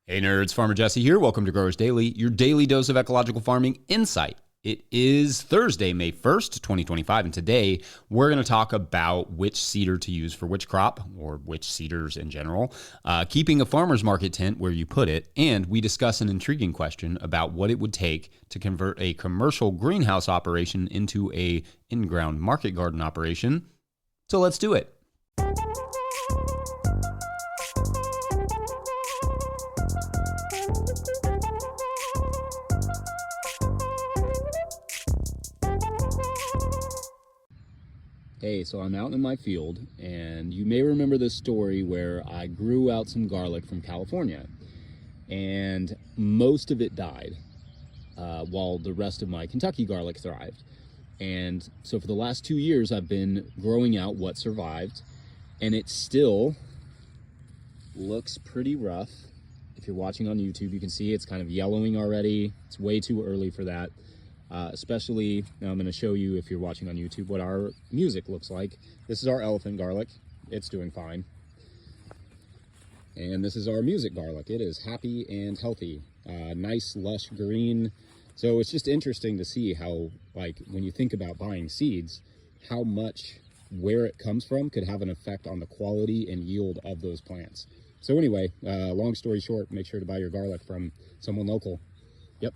Hey nerds, Farmer Jesse here. Welcome to Growers Daily, your daily dose of ecological farming insight. It is Thursday, May 1st, 2025, and today we're going to talk about which seeder to use for which crop, or which seeders in general, keeping a farmer's market tent where you put it, and we discuss an intriguing question about what it would take to convert a commercial greenhouse operation into a in-ground market garden operation. So let's do it. Hey, so I'm out in my field, and you may remember this story where I grew out some garlic from California, and most of it died, while the rest of my Kentucky garlic thrived. And so for the last 2 years, I've been growing out what survived, and it still looks pretty rough. If you're watching on YouTube, you can see it's kind of yellowing already. It's way too early for that. Especially, now I'm going to show you, if you're watching on YouTube, what our music looks like. This is our elephant garlic. It's doing fine. And this is our music garlic. It is happy and healthy. Nice, lush green. So it's just interesting to see how, like, when you think about buying seeds, how much where it comes from could have an effect on the quality and yield of those plants. So anyway, long story short, make sure to buy your garlic from someone local. Yep.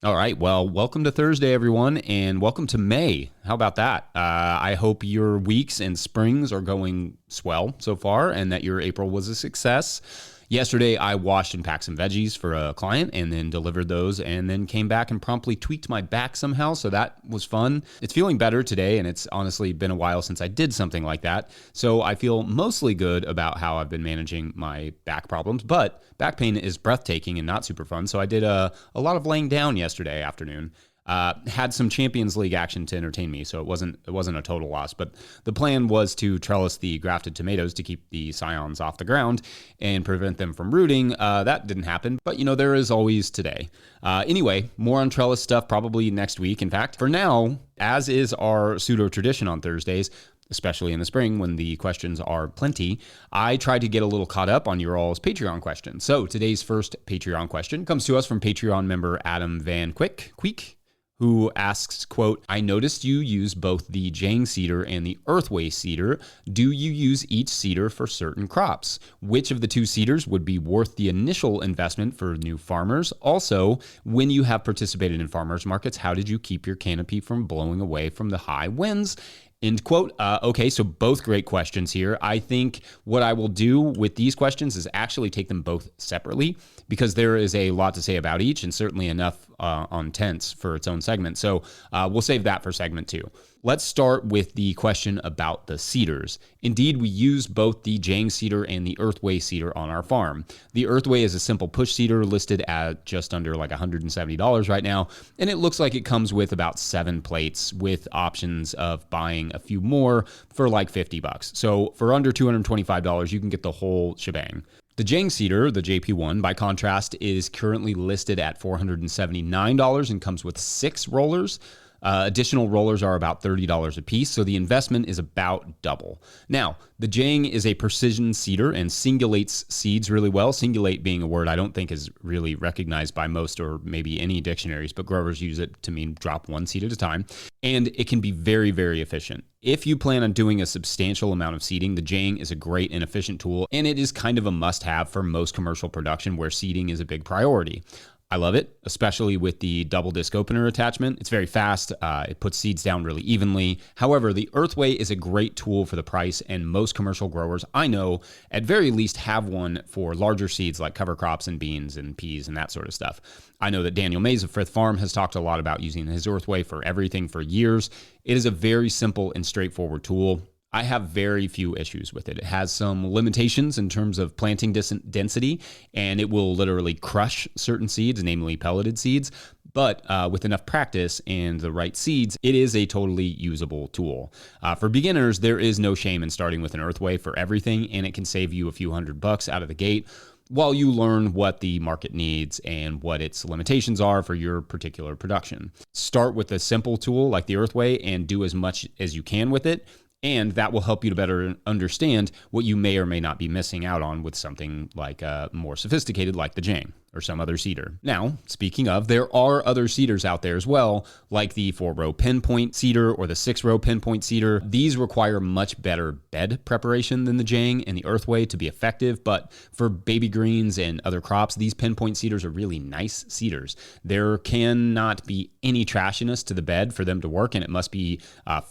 All right. Well, welcome to Thursday, everyone, and welcome to May. How about that? I hope your weeks and springs are going swell so far and that your April was a success. Yesterday, I washed and packed some veggies for a client and then delivered those and then came back and promptly tweaked my back somehow. So that was fun. It's feeling better today, and it's honestly been a while since I did something like that. So I feel mostly good about how I've been managing my back problems, but back pain is breathtaking and not super fun. So I did a lot of laying down yesterday afternoon. Had some Champions League action to entertain me, so it wasn't a total loss. But the plan was to trellis the grafted tomatoes to keep the scions off the ground and prevent them from rooting. That didn't happen, but there is always today. Anyway, more on trellis stuff probably next week. In fact, for now, as is our pseudo tradition on Thursdays, especially in the spring when the questions are plenty, I try to get a little caught up on your all's Patreon questions. So today's first Patreon question comes to us from Patreon member Adam Van Queek, who asks, quote, I noticed you use both the Jang seeder and the Earthway seeder. Do you use each seeder for certain crops? Which of the two seeders would be worth the initial investment for new farmers? Also, when you have participated in farmers markets, how did you keep your canopy from blowing away from the high winds? End quote. Okay, so both great questions here. I think what I will do with these questions is actually take them both separately because there is a lot to say about each and certainly enough on tents for its own segment. So we'll save that for segment 2. Let's start with the question about the seeders. Indeed, we use both the Jang seeder and the Earthway seeder on our farm. The Earthway is a simple push seeder listed at just under like $170 right now, and it looks like it comes with about 7 plates with options of buying a few more for like $50. So for under $225, you can get the whole shebang. The Jang seeder, the JP1, by contrast, is currently listed at $479 and comes with 6 rollers. Additional rollers are about $30 a piece, so the investment is about double. Now, the Jang is a precision seeder and singulates seeds really well. Singulate being a word I don't think is really recognized by most or maybe any dictionaries, but growers use it to mean drop one seed at a time. And it can be very, very efficient. If you plan on doing a substantial amount of seeding, the Jang is a great and efficient tool, and it is kind of a must-have for most commercial production where seeding is a big priority. I love it, especially with the double disc opener attachment. It's very fast. It puts seeds down really evenly. However, the Earthway is a great tool for the price, and most commercial growers I know at very least have one for larger seeds like cover crops and beans and peas and that sort of stuff. I know that Daniel Mays of Frith Farm has talked a lot about using his Earthway for everything for years. It is a very simple and straightforward tool. I have very few issues with it. It has some limitations in terms of planting density, and it will literally crush certain seeds, namely pelleted seeds. But with enough practice and the right seeds, it is a totally usable tool. For beginners, there is no shame in starting with an Earthway for everything, and it can save you a few $100 out of the gate while you learn what the market needs and what its limitations are for your particular production. Start with a simple tool like the Earthway and do as much as you can with it. And that will help you to better understand what you may or may not be missing out on with something like more sophisticated like the Jang or some other cedar. Now, speaking of, there are other cedars out there as well, like the 4-row pinpoint cedar or the 6-row pinpoint cedar. These require much better bed preparation than the Jang and the Earthway to be effective, but for baby greens and other crops, these pinpoint cedars are really nice cedars. There cannot be any trashiness to the bed for them to work, and it must be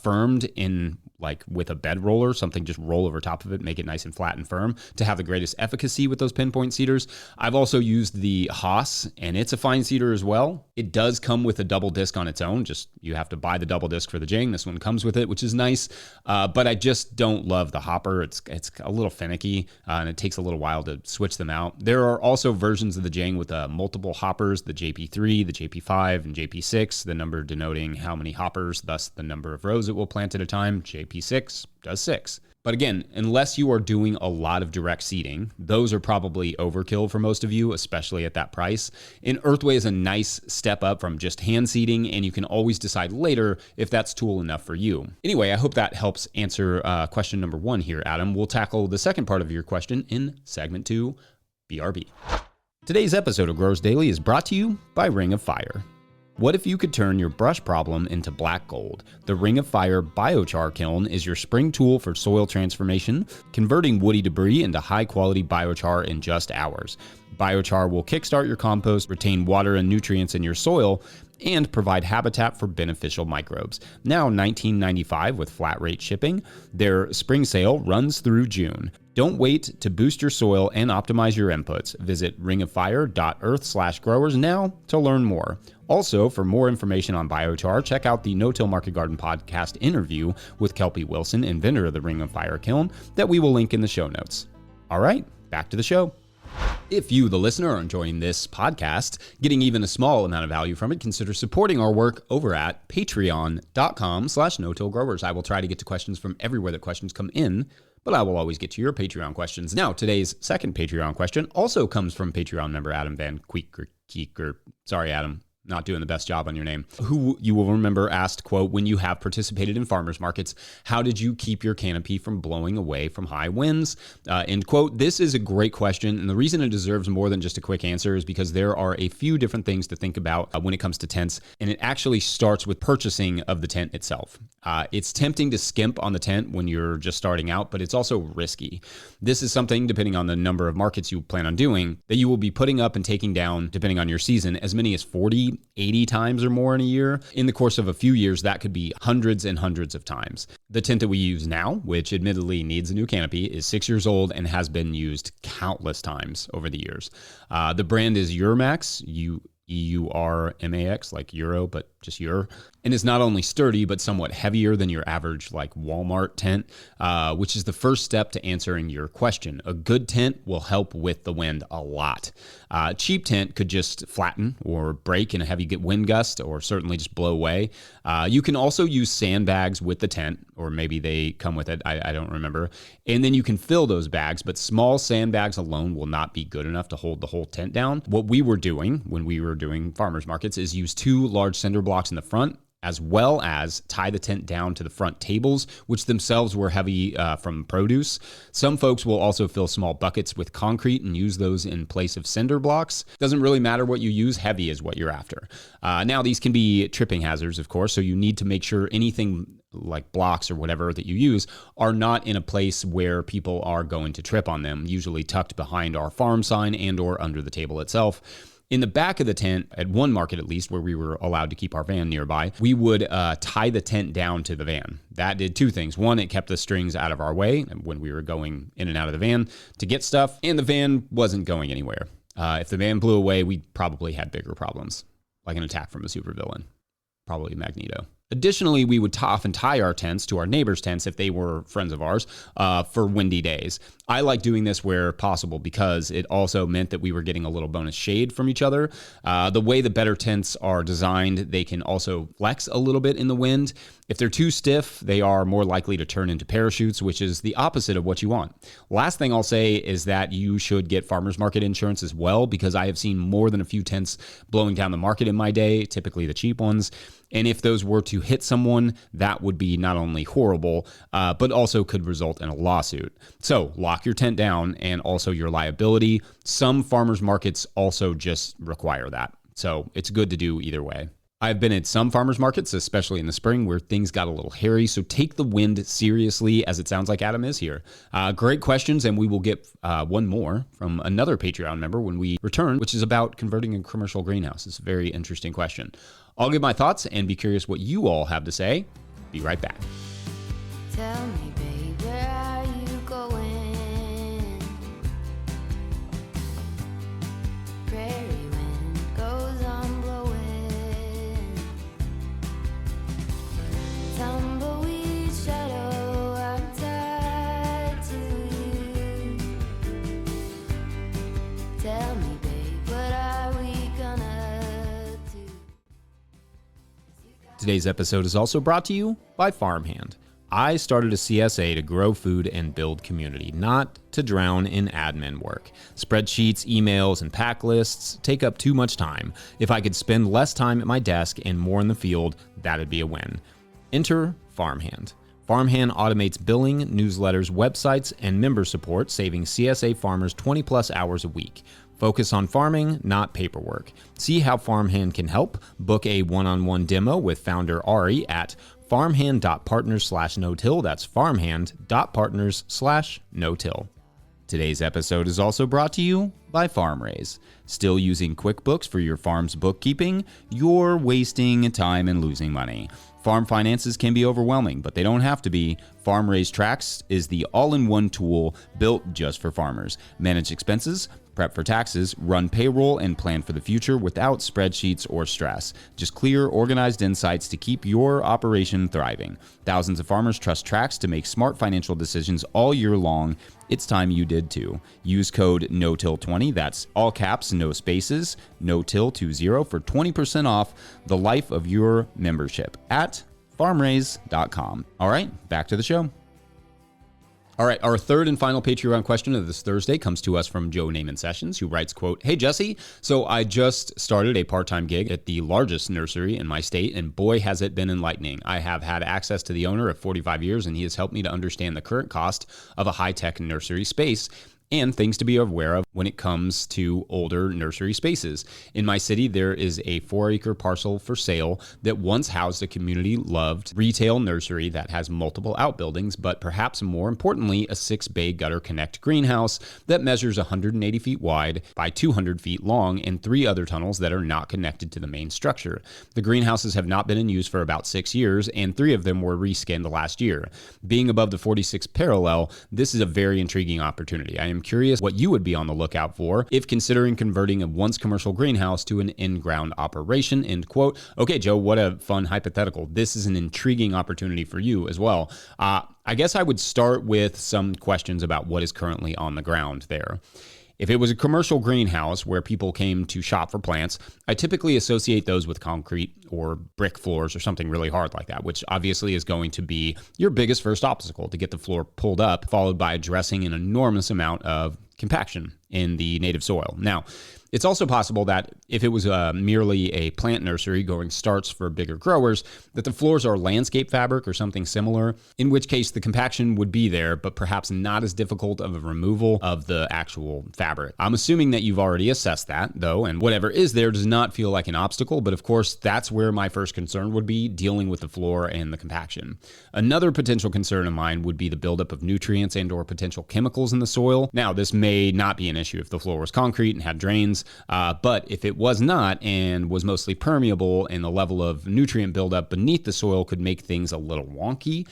firmed in like with a bed roller, something just roll over top of it, make it nice and flat and firm to have the greatest efficacy with those pinpoint cedars. I've also used the Haas, and it's a fine cedar as well. It does come with a double disc on its own. Just you have to buy the double disc for the Jang. This one comes with it, which is nice. But I just don't love the hopper. It's a little finicky, and it takes a little while to switch them out. There are also versions of the Jang with multiple hoppers, the JP3, the JP5, and JP6, the number denoting how many hoppers, thus the number of rows it will plant at a time. JP6 does 6. But again, unless you are doing a lot of direct seeding, those are probably overkill for most of you, especially at that price. And Earthway is a nice step up from just hand seeding, and you can always decide later if that's tool enough for you. Anyway, I hope that helps answer question number 1 here, Adam. We'll tackle the second part of your question in segment 2, BRB. Today's episode of Growers Daily is brought to you by Ring of Fire. What if you could turn your brush problem into black gold? The Ring of Fire Biochar Kiln is your spring tool for soil transformation, converting woody debris into high-quality biochar in just hours. Biochar will kickstart your compost, retain water and nutrients in your soil, and provide habitat for beneficial microbes. Now $19.95 with flat rate shipping. Their spring sale runs through June. Don't wait to boost your soil and optimize your inputs. Visit ringoffire.earth/growers now to learn more. Also, for more information on biochar, check out the No Till Market Garden podcast interview with Kelpie Wilson, inventor of the Ring of Fire kiln, that we will link in the show notes. All right, back to the show. If you, the listener, are enjoying this podcast, getting even a small amount of value from it, consider supporting our work over at patreon.com/no-till-growers. I will try to get to questions from everywhere that questions come in, but I will always get to your Patreon questions. Now, today's second Patreon question also comes from Patreon member Adam Van Keeker. Sorry, Adam. Not doing the best job on your name, who you will remember asked, quote, when you have participated in farmers markets, how did you keep your canopy from blowing away from high winds? End quote. This is a great question. And the reason it deserves more than just a quick answer is because there are a few different things to think about when it comes to tents. And it actually starts with purchasing of the tent itself. It's tempting to skimp on the tent when you're just starting out, but it's also risky. This is something, depending on the number of markets you plan on doing, that you will be putting up and taking down, depending on your season, as many as 40, 80 times or more in a year. In the course of a few years, that could be hundreds and hundreds of times. The tent that we use now, which admittedly needs a new canopy, is 6 years old and has been used countless times over the years. The brand is Eurmax, EURMAX, like Euro, but just Euro. And is not only sturdy, but somewhat heavier than your average like Walmart tent, which is the first step to answering your question. A good tent will help with the wind a lot. Cheap tent could just flatten or break in a heavy wind gust, or certainly just blow away. You can also use sandbags with the tent, or maybe they come with it, I don't remember. And then you can fill those bags, but small sandbags alone will not be good enough to hold the whole tent down. What we were doing when we were doing farmers markets is use 2 large cinder blocks in the front, as well as tie the tent down to the front tables, which themselves were heavy from produce. Some folks will also fill small buckets with concrete and use those in place of cinder blocks. Doesn't really matter what you use, heavy is what you're after. Now, these can be tripping hazards, of course, so you need to make sure anything like blocks or whatever that you use are not in a place where people are going to trip on them, usually tucked behind our farm sign and or under the table itself. In the back of the tent, at one market at least, where we were allowed to keep our van nearby, we would tie the tent down to the van. That did 2 things. One, it kept the strings out of our way when we were going in and out of the van to get stuff, and the van wasn't going anywhere. If the van blew away, we probably had bigger problems, like an attack from a supervillain, probably Magneto. Additionally, we would often tie our tents to our neighbors' tents if they were friends of ours for windy days. I like doing this where possible because it also meant that we were getting a little bonus shade from each other. The way the better tents are designed, they can also flex a little bit in the wind. If they're too stiff, they are more likely to turn into parachutes, which is the opposite of what you want. Last thing I'll say is that you should get farmers market insurance as well, because I have seen more than a few tents blowing down the market in my day, typically the cheap ones. And if those were to you hit someone, that would be not only horrible, but also could result in a lawsuit. So lock your tent down and also your liability. Some farmers markets also just require that. So it's good to do either way. I've been at some farmers markets, especially in the spring, where things got a little hairy. So take the wind seriously, as it sounds like Adam is here. Great questions, and we will get one more from another Patreon member when we return, which is about converting a commercial greenhouse. It's a very interesting question. I'll give my thoughts and be curious what you all have to say. Be right back. Tell me, babe, where are you going? Prairie wind goes on blowing. Tumbleweed shadow, I'm tied to you. Tell me, babe, what are we gonna do? Today's episode is also brought to you by Farmhand. I started a CSA to grow food and build community, not to drown in admin work. Spreadsheets, emails, and pack lists take up too much time. If I could spend less time at my desk and more in the field, that'd be a win. Enter Farmhand. Farmhand automates billing, newsletters, websites, and member support, saving CSA farmers 20 plus hours a week. Focus on farming, not paperwork. See how Farmhand can help. Book a one-on-one demo with founder Ari at farmhand.partners/no-till. That's farmhand.partners/no-till. Today's episode is also brought to you by FarmRaise. Still using QuickBooks for your farm's bookkeeping? You're wasting time and losing money. Farm finances can be overwhelming, but they don't have to be. FarmRaise Tracks is the all-in-one tool built just for farmers. Manage expenses, prep for taxes, run payroll, and plan for the future without spreadsheets or stress. Just clear, organized insights to keep your operation thriving. Thousands of farmers trust Tracks to make smart financial decisions all year long. It's time you did too. Use code NOTIL20, that's all caps, no spaces, NOTIL20 for 20% off the life of your membership at farmraise.com. All right, back to the show. All right, our third and final Patreon question of this Thursday comes to us from Joe Naaman Sessions, who writes, quote, "Hey, Jesse, so I just started a part-time gig at the largest nursery in my state, and boy, has it been enlightening. I have had access to the owner of 45 years, and he has helped me to understand the current cost of a high-tech nursery space and things to be aware of when it comes to older nursery spaces. In my city, there is a 4-acre parcel for sale that once housed a community-loved retail nursery that has multiple outbuildings, but perhaps more importantly, a 6-bay gutter connect greenhouse that measures 180 feet wide by 200 feet long and 3 other tunnels that are not connected to the main structure. The greenhouses have not been in use for about 6 years, and 3 of them were reskinned last year. Being above the 46th parallel, this is a very intriguing opportunity. I am curious what you would be on the lookout for if considering converting a once commercial greenhouse to an in-ground operation," end quote. Okay, Joe, what a fun hypothetical. This is an intriguing opportunity for you as well. I guess I would start with some questions about what is currently on the ground there. If it was a commercial greenhouse where people came to shop for plants, I typically associate those with concrete or brick floors or something really hard like that, which obviously is going to be your biggest first obstacle to get the floor pulled up, followed by addressing an enormous amount of compaction in the native soil. Now, it's also possible that if it was merely a plant nursery growing starts for bigger growers, that the floors are landscape fabric or something similar, in which case the compaction would be there, but perhaps not as difficult of a removal of the actual fabric. I'm assuming that you've already assessed that, though, and whatever is there does not feel like an obstacle, but of course, that's where my first concern would be, dealing with the floor and the compaction. Another potential concern of mine would be the buildup of nutrients and or potential chemicals in the soil. Now, this may not be an issue if the floor was concrete and had drains, but if it was not and was mostly permeable and the level of nutrient buildup beneath the soil could make things a little wonky.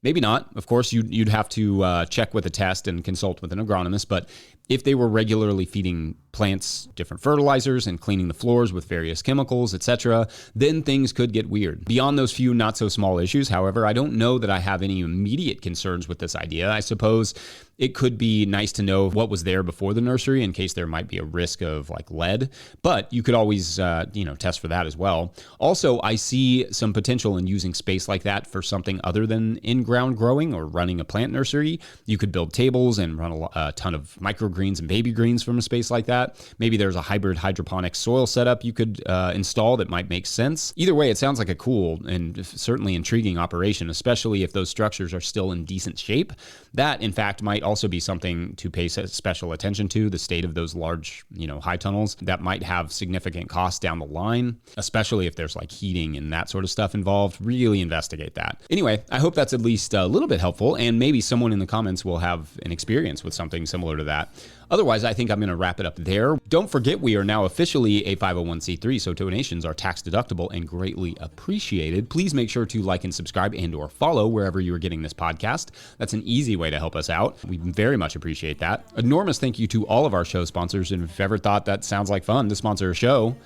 Maybe not. Of course, you'd have to check with a test and consult with an agronomist, but if they were regularly feeding plants different fertilizers and cleaning the floors with various chemicals, etc., then things could get weird. Beyond those few not so small issues, however, I don't know that I have any immediate concerns with this idea. I suppose it could be nice to know what was there before the nursery in case there might be a risk of like lead, but you could always test for that as well. Also, I see some potential in using space like that for something other than in-ground growing or running a plant nursery. You could build tables and run a ton of microgreens and baby greens from a space like that. that. Maybe there's a hybrid hydroponic soil setup you could install that might make sense. Either way, it sounds like a cool and certainly intriguing operation, especially if those structures are still in decent shape. That, in fact, might also be something to pay special attention to, the state of those large, high tunnels that might have significant costs down the line, especially if there's like heating and that sort of stuff involved. Really investigate that. Anyway, I hope that's at least a little bit helpful, and maybe someone in the comments will have an experience with something similar to that. Otherwise, I think I'm going to wrap it up there. Don't forget, we are now officially a 501c3, so donations are tax deductible and greatly appreciated. Please make sure to like and subscribe and or follow wherever you are getting this podcast. That's an easy way to help us out. We very much appreciate that. Enormous thank you to all of our show sponsors. And if you've ever thought that sounds like fun to sponsor a show,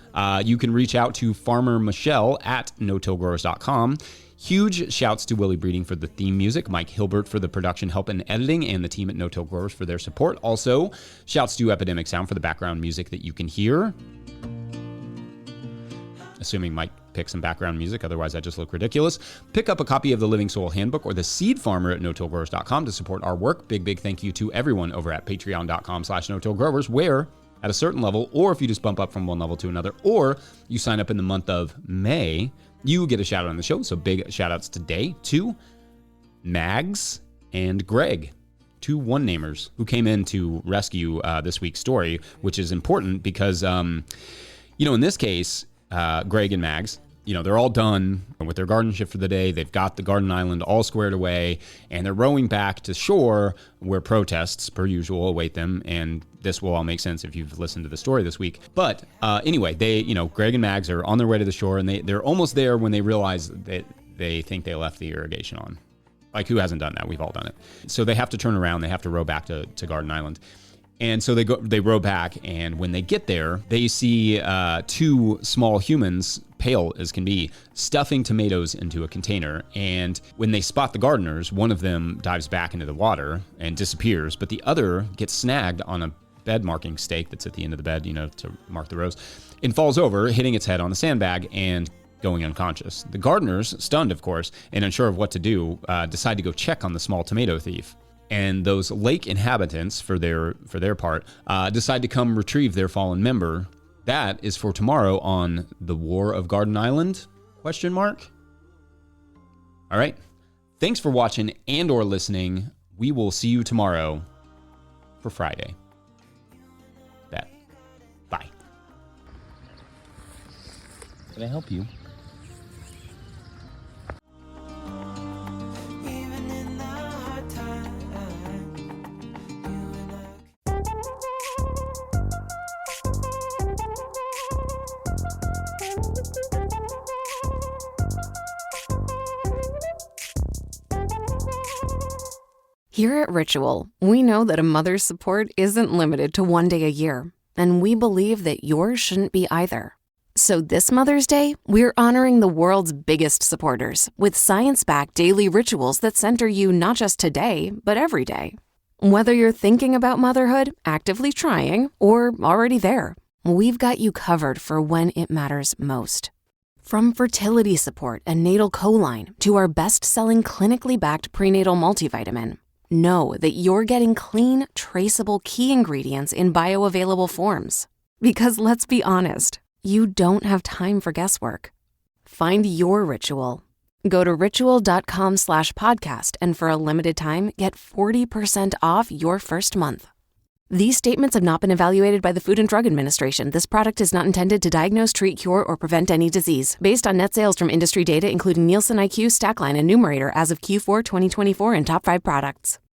you can reach out to Farmer Michelle at no-tillgrowers.com. Huge shouts to Willie Breeding for the theme music, Mike Hilbert for the production help and editing, and the team at No Till Growers for their support. Also, shouts to Epidemic Sound for the background music that you can hear. Assuming Mike picked some background music, otherwise I just look ridiculous. Pick up a copy of the Living Soil Handbook or the Seed Farmer at no-tillgrowers.com to support our work. Big thank you to everyone over at patreon.com/no-tillgrowers, where at a certain level, or if you just bump up from one level to another, or you sign up in the month of May, you get a shout out on the show. So big shout outs today to Mags and Greg, two one-namers who came in to rescue this week's story, which is important because, in this case, Greg and Mags, they're all done with their garden shift for the day. They've got the garden island all squared away, and they're rowing back to shore where protests, per usual, await them. And this will all make sense if you've listened to the story this week. But anyway, they, Greg and Mags are on their way to the shore, and they're almost there when they realize that they think they left the irrigation on. Like, who hasn't done that? We've all done it. So they have to turn around. They have to row back to Garden Island. And so they row back, and when they get there, they see two small humans, pale as can be, stuffing tomatoes into a container. And when they spot the gardeners, one of them dives back into the water and disappears, but the other gets snagged on a bed marking stake that's at the end of the bed, to mark the rows, and falls over, hitting its head on the sandbag and going unconscious. The gardeners, stunned of course, and unsure of what to do, decide to go check on the small tomato thief. And those lake inhabitants, for their part, decide to come retrieve their fallen member. That is for tomorrow on The War of Garden Island? ? All right. Thanks for watching and or listening. We will see you tomorrow for Friday. Bet. Bye. Can I help you? Here at Ritual, we know that a mother's support isn't limited to one day a year, and we believe that yours shouldn't be either. So this Mother's Day, we're honoring the world's biggest supporters with science-backed daily rituals that center you not just today, but every day. Whether you're thinking about motherhood, actively trying, or already there, we've got you covered for when it matters most. From fertility support and natal choline to our best-selling clinically backed prenatal multivitamin, know that you're getting clean, traceable key ingredients in bioavailable forms. Because let's be honest, you don't have time for guesswork. Find your ritual. Go to ritual.com/podcast and for a limited time, get 40% off your first month. These statements have not been evaluated by the Food and Drug Administration. This product is not intended to diagnose, treat, cure, or prevent any disease. Based on net sales from industry data, including Nielsen IQ, Stackline, and Numerator as of Q4 2024 and top 5 products.